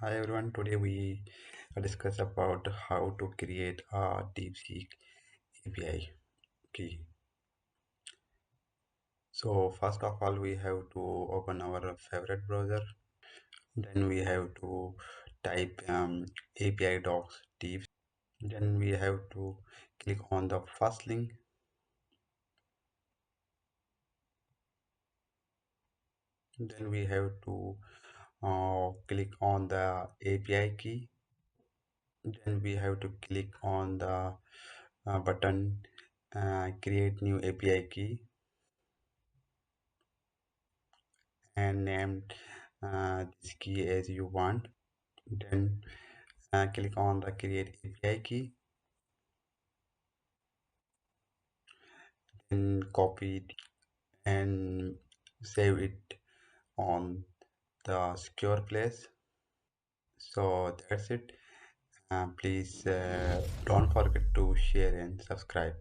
Hi everyone, today we discuss about how to create a DeepSeek API key. So first of all, we have to open our favorite browser. Then we have to type API docs deep. Then we have to click on the first link. Then we have to click on the API key. Then we have to click on the button create new API key and name this key as you want. Then click on the create API key, then copy it and save it on the secure place. So that's it. Please don't forget to share and subscribe.